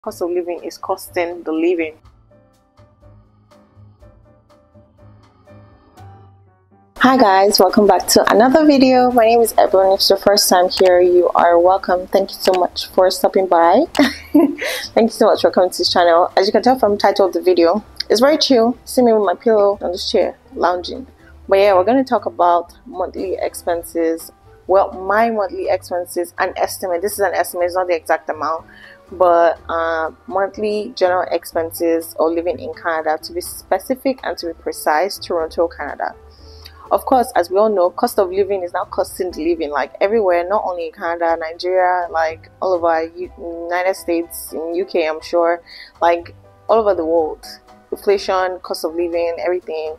cost of living is costing the living. Hi guys, welcome back to another video. My name is Evelyn. If it's your first time here, you are welcome. Thank you so much for stopping by. Thank you so much for coming to this channel. As you can tell from the title of the video, it's very chill. See me with my pillow on this chair lounging. But yeah, we're going to talk about monthly expenses. Well, my monthly expenses, an estimate. This is an estimate, it's not the exact amount, but monthly general expenses or living in Canada, to be specific and to be precise, Toronto, Canada. Of course, as we all know, cost of living is now costing the living, like everywhere, not only in Canada, Nigeria, like all over United States, in UK, I'm sure, like all over the world. Inflation, cost of living, everything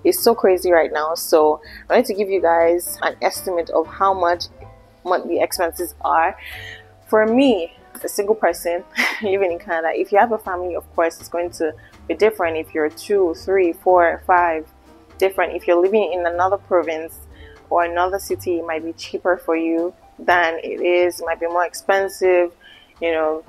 is so crazy right now. So I wanted to give you guys an estimate of how much monthly expenses are. For me, a single person living in Canada, if you have a family, of course, it's going to be different. If you're 2, 3, 4, 5, different. If you're living in another province or another city, it might be cheaper for you than it is. It might be more expensive. You know,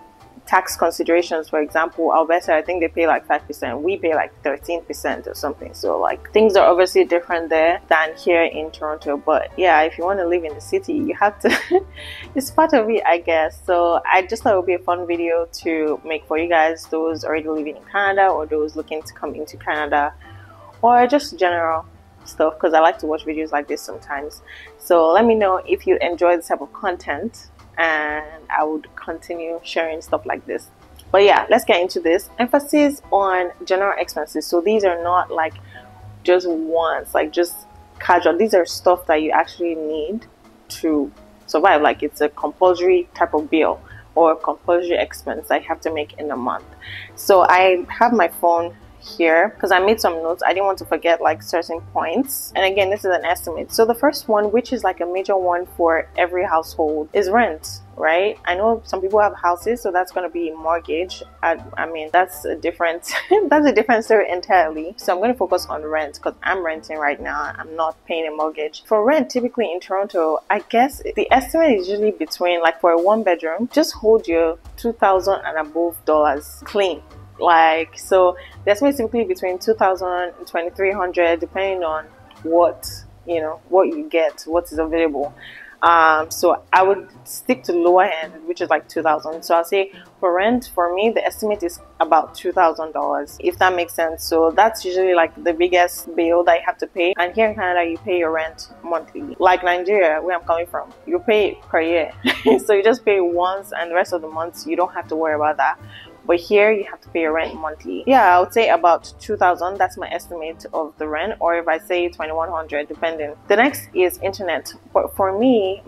tax considerations, for example, Alberta, I think they pay like 5%. We pay like 13% or something. So like things are obviously different there than here in Toronto. But yeah, if you want to live in the city, you have to it's part of it, I guess. So I just thought it would be a fun video to make for you guys, those already living in Canada or those looking to come into Canada, or just general stuff, because I like to watch videos like this sometimes. So let me know if you enjoy this type of content, and I would continue sharing stuff like this. But yeah, let's get into this. Emphasis on general expenses. So these are not like just wants, like just casual. These are stuff that you actually need to survive. Like it's a compulsory type of bill or compulsory expense that you have to make in a month. So I have my phone here because I made some notes. I didn't want to forget like certain points, and again, this is an estimate. So the first one, which is like a major one for every household, is rent, right? I know some people have houses, so that's going to be mortgage. I mean, that's a different that's a different story entirely. So I'm going to focus on rent because I'm renting right now. I'm not paying a mortgage. For rent, typically in Toronto, I guess the estimate is usually between, like for a 1-bedroom, just hold your $2,000 and above dollars clean. Like, so that's basically between $2,000 and $2,300, depending on what what you get, what is available. So I would stick to lower end, which is like $2,000. So I'll say for rent, for me, the estimate is about $2,000, if that makes sense. So that's usually like the biggest bill that you have to pay. And here in Canada, you pay your rent monthly. Like Nigeria, where I'm coming from, you pay per year. So you just pay once, and the rest of the months you don't have to worry about that. But here you have to pay your rent monthly. Yeah, I would say about $2,000. That's my estimate of the rent, or if I say $2,100, depending. The next is internet. But for me,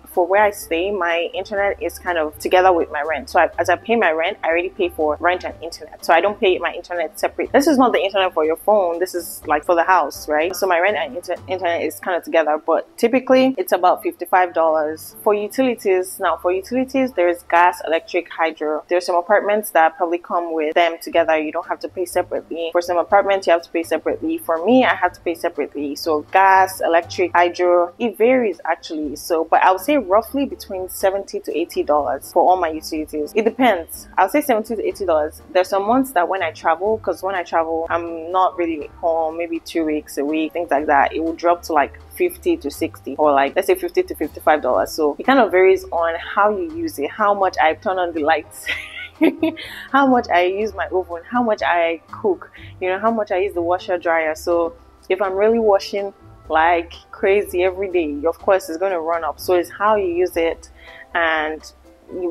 for where I stay, my internet is kind of together with my rent. So as I pay my rent, I already pay for rent and internet. So I don't pay my internet separate. This is not the internet for your phone. This is like for the house, right? So my rent and internet is kind of together. But typically, it's about $55 for utilities. Now, for utilities, there is gas, electric, hydro. There's some apartments that probably come with them together. You don't have to pay separately. For some apartments, you have to pay separately. For me, I have to pay separately. So gas, electric, hydro, it varies actually. So, but I would say roughly between $70 to $80 for all my utilities. It depends. I'll say $70 to $80. There's some months that when I travel, because when I travel, I'm not really home, maybe 2 weeks, a week, things like that, it will drop to like $50 to $60, or like let's say $50 to $55. So it kind of varies on how you use it, how much I turn on the lights. How much I use my oven, how much I cook, how much I use the washer dryer. So if I'm really washing like crazy every day, of course it's going to run up. So it's how you use it and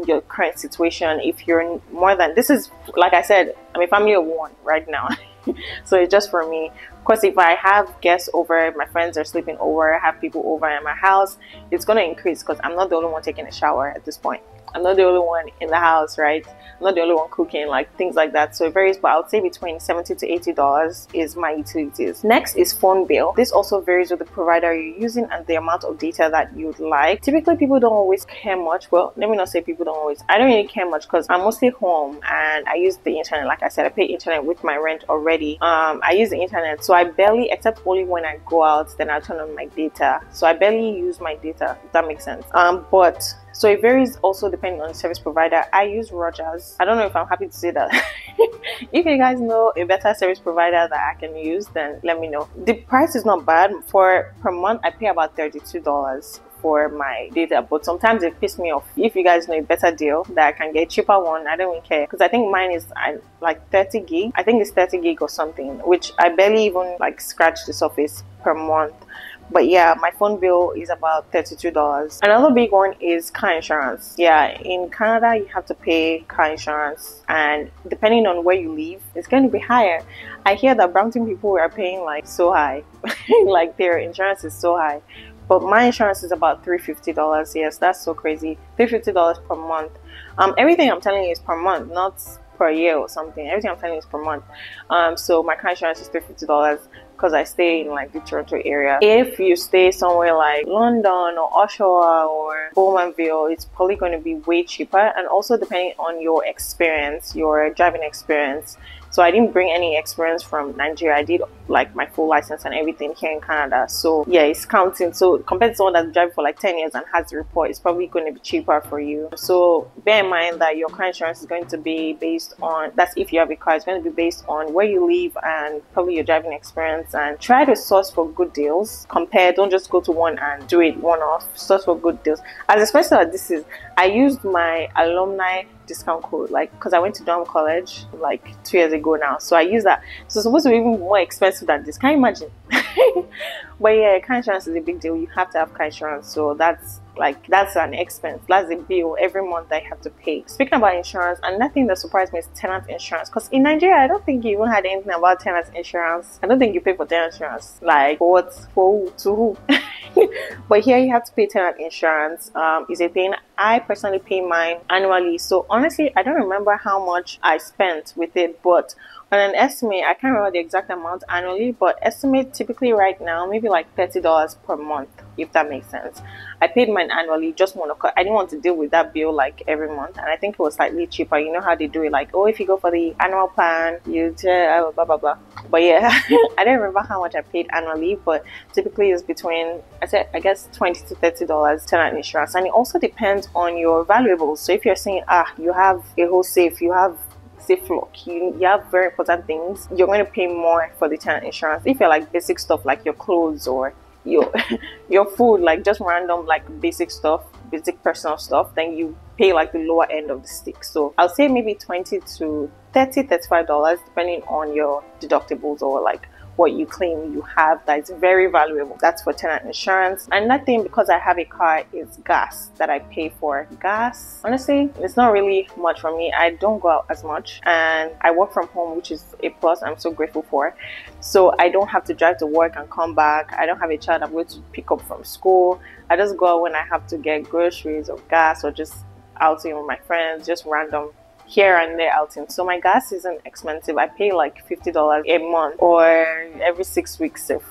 your current situation. If you're more than, this is like I said, I'm a family of one right now. So it's just for me. Of course, if I have guests over, my friends are sleeping over, I have people over at my house, it's going to increase because I'm not the only one taking a shower at this point. I'm not the only one in the house, right? I'm not the only one cooking, like things like that. So it varies, but I would say between $70 to $80 is my utilities. Next is phone bill. This also varies with the provider you're using and the amount of data that you'd like. Typically, people don't always care much. Well, let me not say people don't always. I don't really care much because I'm mostly home and I use the internet. Like I said, I pay internet with my rent already. I use the internet. So So I barely, except only when I go out, then I turn on my data. So I barely use my data, if that makes sense. But so it varies also depending on the service provider. I use Rogers. I don't know if I'm happy to say that. If you guys know a better service provider that I can use, then let me know. The price is not bad. For per month, I pay about $32 for my data, but sometimes it pisses me off. If you guys know a better deal that I can get a cheaper one, I don't even care, because I think mine is like 30 gig. I think it's 30 gig or something, which I barely even like scratch the surface per month. But yeah, my phone bill is about $32. Another big one is car insurance. Yeah, in Canada, you have to pay car insurance, and depending on where you live, it's going to be higher. I hear that Brampton people are paying like so high, like their insurance is so high. But my insurance is about $350. Yes, that's so crazy. $350 per month. Everything I'm telling you is per month, not per year or something. Everything I'm telling you is per month. So my car insurance is $350 because I stay in like the Toronto area. If you stay somewhere like London or Oshawa or Bowmanville, it's probably going to be way cheaper, and also depending on your experience, your driving experience. So I didn't bring any experience from Nigeria. I did like my full license and everything here in Canada. So yeah, it's counting. So compared to someone that's driving for like 10 years and has the report, it's probably going to be cheaper for you. So bear in mind that your car insurance is going to be based on, that's if you have a car, it's going to be based on where you live and probably your driving experience. And try to source for good deals. Compare, don't just go to one and do it one off. Source for good deals. As especially as this is, I used my alumni discount code, like, because I went to Durham College like 2 years ago now, so I use that. So it's supposed to be even more expensive than this. Can you imagine? But yeah, car insurance is a big deal. You have to have car insurance, so that's an expense. That's a bill every month that you have to pay. Speaking about insurance, another thing that surprised me is tenant insurance, because in Nigeria I don't think you even had anything about tenant insurance. I don't think you pay for tenant insurance. Like what? For who? To who? But here you have to pay tenant insurance. Is a thing. I personally pay mine annually, so honestly I don't remember how much I spent with it, but on an estimate, I can't remember the exact amount annually, but estimate typically right now maybe like $30 per month, if that makes sense. I paid mine annually, just I didn't want to deal with that bill like every month, and I think it was slightly cheaper. You know how they do it, like, oh, if you go for the annual plan, you blah blah blah. But yeah, I don't remember how much I paid annually, but typically it's between, I guess $20 to $30 tenant insurance, and it also depends on your valuables. So if you're saying you have a whole safe, you have safe lock, you have very important things, you're going to pay more for the tenant insurance. If you're like basic stuff like your clothes or your food, like just random like basic stuff, basic personal stuff, then you pay like the lower end of the stick. So I'll say maybe $20 to $35 depending on your deductibles or like what you claim you have that is very valuable. That's for tenant insurance. And nothing, because I have a car, is gas that I pay for. Gas, honestly, it's not really much for me. I don't go out as much and I work from home, which is a plus I'm so grateful for. So I don't have to drive to work and come back. I don't have a child I'm going to pick up from school. I just go out when I have to get groceries or gas or just outing with my friends, just random here and there outing. So my gas isn't expensive. I pay like $50 a month or every 6 weeks. If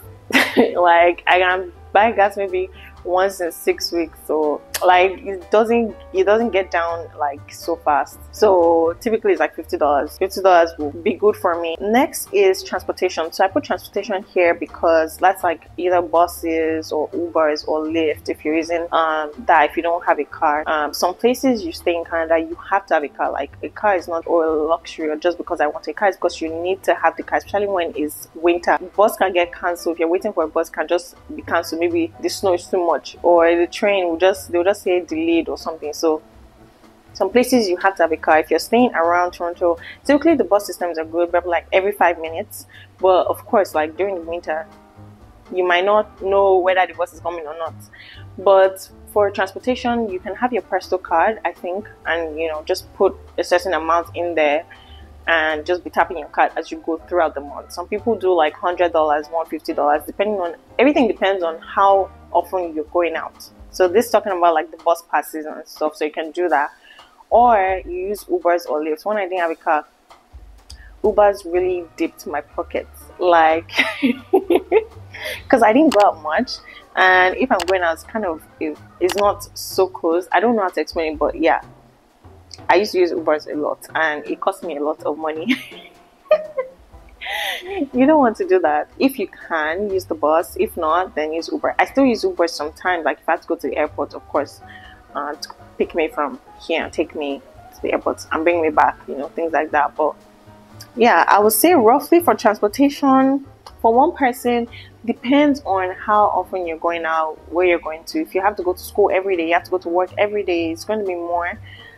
like I can buy gas maybe once in 6 weeks, so like it doesn't get down like so fast. So typically it's like $50 will be good for me. Next is transportation. So I put transportation here because that's like either buses or Ubers or Lyft if you're using that, if you don't have a car. Some places you stay in Canada, you have to have a car. Like a car is not a luxury or just because I want a car, it's because you need to have the car, especially when it's winter. Bus can get cancelled. If you're waiting for a bus, can just be cancelled. Maybe the snow is too much, or the train will just say delayed or something. So some places you have to have a car. If you're staying around Toronto, typically the bus systems are good, but like every 5 minutes. But of course, like during the winter, you might not know whether the bus is coming or not. But for transportation, you can have your personal card, I think, and just put a certain amount in there and just be tapping your card as you go throughout the month. Some people do like $100, $150, depending on, everything depends on how often you're going out. So this is talking about like the bus passes and stuff, so you can do that. Or you use Ubers or Lyft. When I didn't have a car, Ubers really dipped my pockets, like because I didn't go out much, and if I'm going out, it's not so close. I don't know how to explain it, but yeah, I used to use Ubers a lot and it cost me a lot of money. You don't want to do that. If you can, use the bus. If not, then use Uber. I still use Uber sometimes, like if I have to go to the airport, of course, to pick me from here and take me to the airport and bring me back, you know, things like that. But yeah, I would say roughly for transportation for one person, depends on how often you're going out, where you're going to. If you have to go to school every day, you have to go to work every day, it's going to be more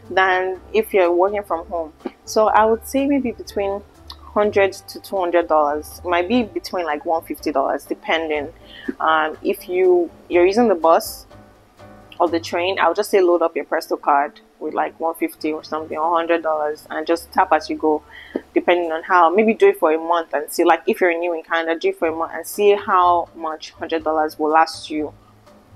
than if you're working from home. So I would say maybe between $100 to $200. Might be between like $150 depending. If you're using the bus or the train, I would just say load up your personal card with like $150 or something, or $100, and just tap as you go, depending on how. Maybe do it for a month and see, like if you're new in Canada, do it for a month and see how much $100 will last you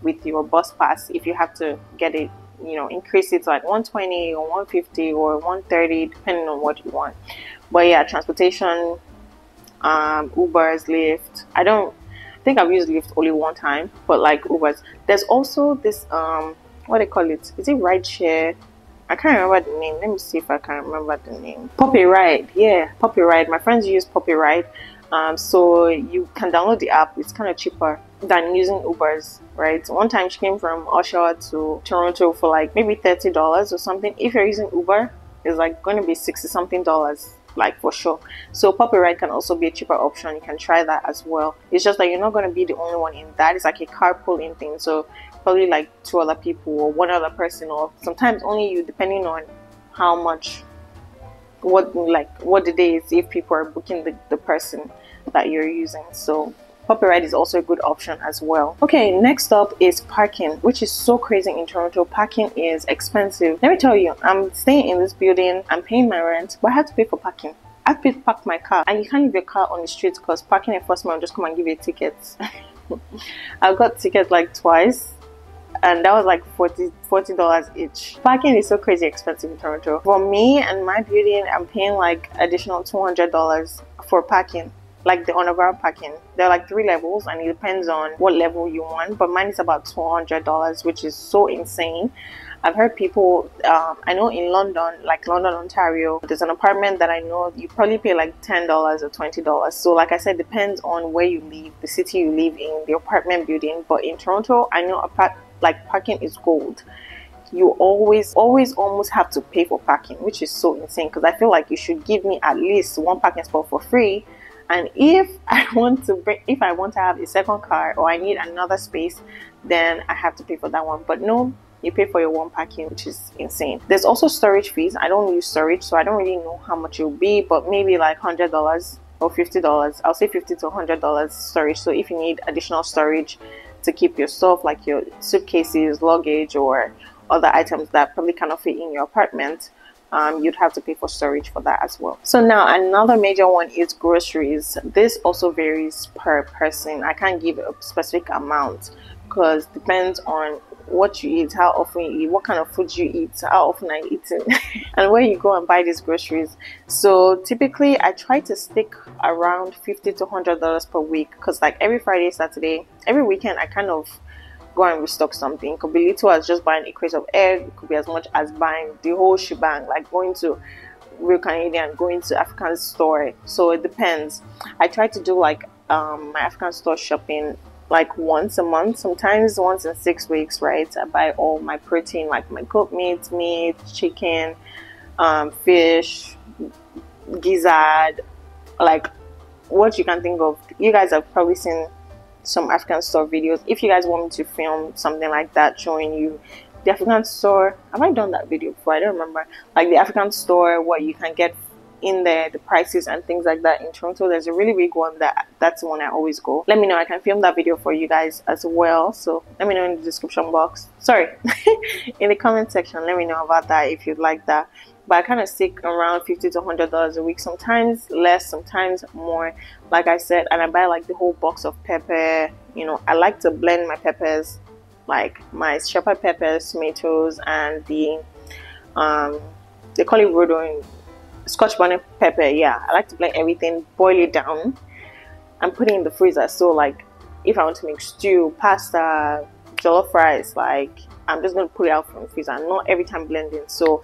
with your bus pass. If you have to get it, you know, increase it to like 120 or 150 or 130, depending on what you want. But yeah, transportation, Ubers, Lyft. I think I've used Lyft only one time, but like Ubers. There's also this what they call it? Is it rideshare? I can't remember the name. Let me see if I can remember the name. Poppy Ride. Yeah, Poppy Ride. My friends use Poppy Ride. So you can download the app. It's kind of cheaper than using Ubers, right? One time she came from Oshawa to Toronto for like maybe $30 or something. If you're using Uber, it's like going to be $60 something, like for sure. So Poppy Ride can also be a cheaper option. You can try that as well. It's just that you're not going to be the only one in that. It's like a carpooling thing. So probably like 2 other people or 1 other person, or sometimes only you, depending on how much, what the day is, if people are booking the person that you're using. So Poppy Ride is also a good option as well. Okay, next up is parking, which is so crazy in Toronto. Parking is expensive. Let me tell you, I'm staying in this building, I'm paying my rent, but I have to pay for parking. I have to park my car, and you can't leave your car on the street because parking enforcement will just come and give you tickets. I've got tickets like twice, and that was like $40 each. Parking is so crazy expensive in Toronto. For me and my building, I'm paying like additional $200 for parking, like the underground parking. There are like 3 levels, and it depends on what level you want, but mine is about $200, which is so insane. I've heard people, I know in London, like London, Ontario, there's an apartment that I know you probably pay like $10 or $20. So like I said, depends on where you live, the city you live in, the apartment building. But in Toronto, I know like parking is gold. You always almost have to pay for parking, which is so insane, because I feel like you should give me at least 1 parking spot for free. And if I want to have a second car, or I need another space, then I have to pay for that one. But no, you pay for your 1 parking, which is insane. There's also storage fees. I don't use storage, so I don't really know how much it will be, but maybe like $100 or $50. I'll say $50 to $100 storage. So if you need additional storage to keep your stuff, like your suitcases, luggage, or other items that probably cannot fit in your apartment, you'd have to pay for storage for that as well. So now another major one is groceries. This also varies per person. I can't give a specific amount because depends on what you eat, how often you eat, what kind of food you eat, how often I eat it, and where you go and buy these groceries. So typically I try to stick around $50 to $100 per week, because like every Friday, Saturday, every weekend I kind of go and restock something. It could be little as just buying a crate of egg, it could be as much as buying the whole shebang, like going to Real Canadian, going to African store. So it depends. I try to do like my African store shopping like once a month, sometimes once in 6 weeks, right? I buy all my protein, like my goat meat, chicken, fish, gizzard, like what you can think of. You guys have probably seen some African store videos. If you guys want me to film something like that, showing you the African store, have I done that video before? I don't remember. Like the African store, what you can get in there, the prices and things like that in Toronto. There's a really big one that's the one I always go. Let me know, I can film that video for you guys as well. So let me know in the description box, sorry, in the comment section. Let me know about that if you'd like that. But I kind of stick around $50 to $100 a week, sometimes less, sometimes more, like I said. And I buy like the whole box of pepper. You know, I like to blend my peppers, like my shepherd peppers, tomatoes, and the they call it rodo, Scotch bonnet pepper. Yeah, I like to blend everything, boil it down, and put it in the freezer. So like if I want to make stew, pasta, jollof rice, like I'm just gonna pull it out from the freezer, not every time blending. So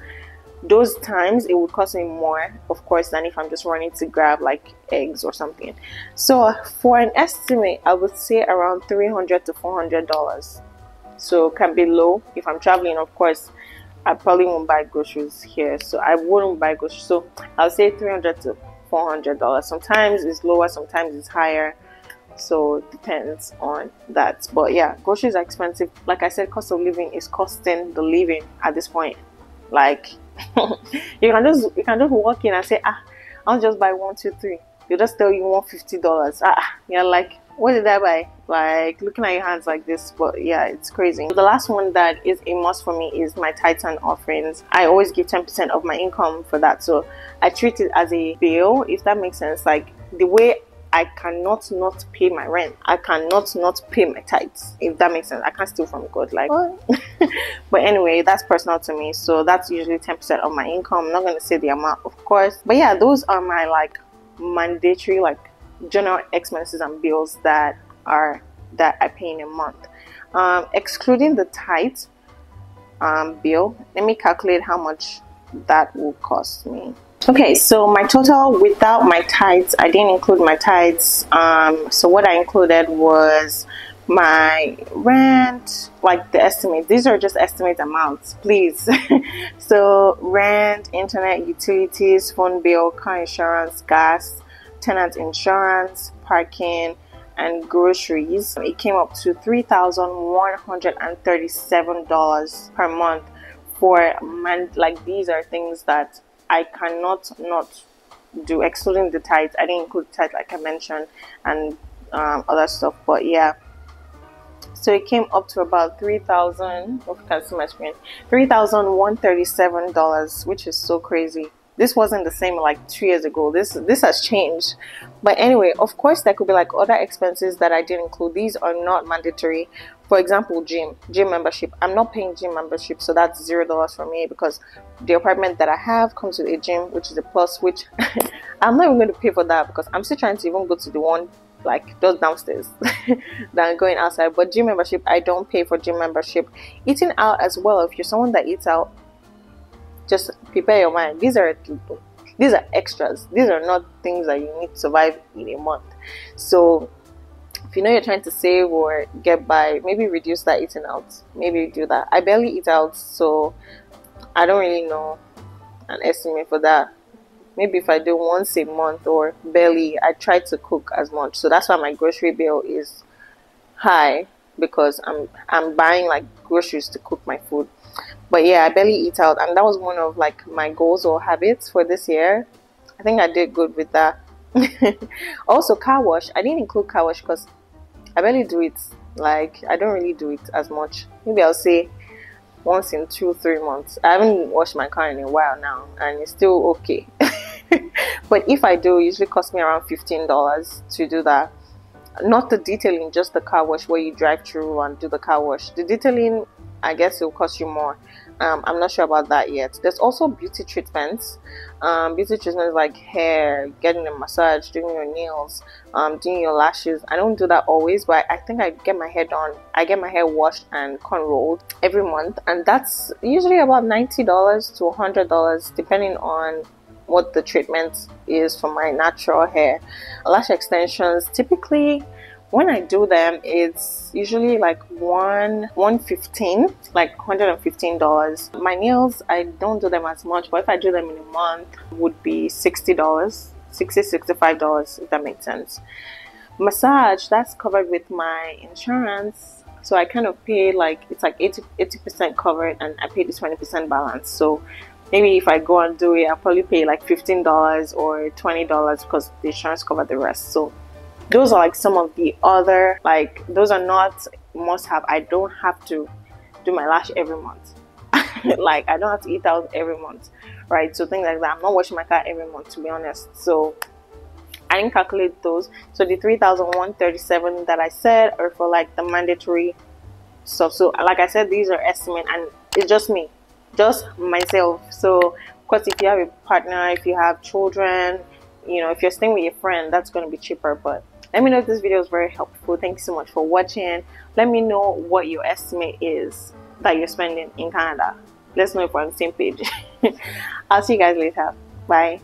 those times it would cost me more, of course, than if I'm just running to grab like eggs or something. So for an estimate, I would say around $300 to $400. So can be low. If I'm traveling, of course, I probably won't buy groceries here, so I wouldn't buy groceries. So I'll say $300 to $400. Sometimes it's lower, sometimes it's higher, so it depends on that. But yeah, groceries are expensive. Like I said, cost of living is costing the living at this point. Like you can just walk in and say, I'll just buy 1, 2, 3. They'll just tell you $150. You're like, what did I buy? Like looking at your hands like this. But yeah, it's crazy. The last one that is a must for me is my tithes and offerings. I always give 10% of my income for that, so I treat it as a bill, if that makes sense. Like the way I cannot not pay my rent, I cannot not pay my tithes, if that makes sense. I can't steal from God, like but anyway, that's personal to me, so that's usually 10% of my income. I'm not going to say the amount, of course, but yeah, those are my like mandatory like general expenses and bills that I pay in a month. Excluding the tithe bill, let me calculate how much that will cost me. Okay, so my total without my tithes, I didn't include my tithes. So what I included was my rent, like the estimate. These are just estimate amounts, please. So rent, internet, utilities, phone bill, car insurance, gas, tenant insurance, parking, and groceries. It came up to $3,137 per month for a month. Like these are things that I cannot not do, excluding the tithes. I didn't include tithes like I mentioned, and other stuff. But yeah, so it came up to about $3,137, which is so crazy. This wasn't the same like 2 years ago. This has changed. But anyway, of course, there could be like other expenses that I didn't include. These are not mandatory. For example, gym membership. I'm not paying gym membership, so that's $0 for me, because the apartment that I have comes with a gym, which is a plus, which I'm not even going to pay for that, because I'm still trying to even go to the one like just downstairs than going outside. But gym membership, I don't pay for gym membership. Eating out as well, if you're someone that eats out, just prepare your mind. These are extras. These are not things that you need to survive in a month. So if you know you're trying to save or get by, maybe reduce that eating out. Maybe do that. I barely eat out, so I don't really know an estimate for that. Maybe if I do once a month or barely, I try to cook as much. So that's why my grocery bill is high, because I'm buying like groceries to cook my food. But yeah, I barely eat out, and that was one of like my goals or habits for this year. I think I did good with that. Also, car wash. I didn't include car wash because I barely do it. Like I don't really do it as much. Maybe I'll say once in 2-3 months. I haven't washed my car in a while now, and it's still okay. But if I do, it usually costs me around $15 to do that. Not the detailing, just the car wash where you drive through and do the car wash. The detailing, I guess it will cost you more. I'm not sure about that yet. There's also beauty treatments. Beauty treatments like hair, getting a massage, doing your nails, doing your lashes. I don't do that always, but I think I get my hair done. I get my hair washed and cornrowed every month, and that's usually about $90 to $100 depending on what the treatment is for my natural hair. Lash extensions, typically when I do them, it's usually like $115, like $115. My nails, I don't do them as much, but if I do them in a month, it would be $65, if that makes sense. Massage, that's covered with my insurance, so I kind of pay like, it's like 80% covered, and I pay the 20% balance. So maybe if I go and do it, I'll probably pay like $15 or $20 because the insurance covers the rest. So those are like some of the other, like those are not must have. I don't have to do my lash every month. Like I don't have to eat out every month, right? So things like that. I'm not washing my car every month, to be honest. So I didn't calculate those. So the $3,137 that I said are for like the mandatory stuff. So like I said, these are estimate, and it's just me, just myself. So of course, if you have a partner, if you have children, you know, if you're staying with your friend, that's going to be cheaper. But let me know if this video is very helpful. Thank you so much for watching. Let me know what your estimate is that you're spending in Canada. Let's know if we're on the same page. I'll see you guys later. Bye.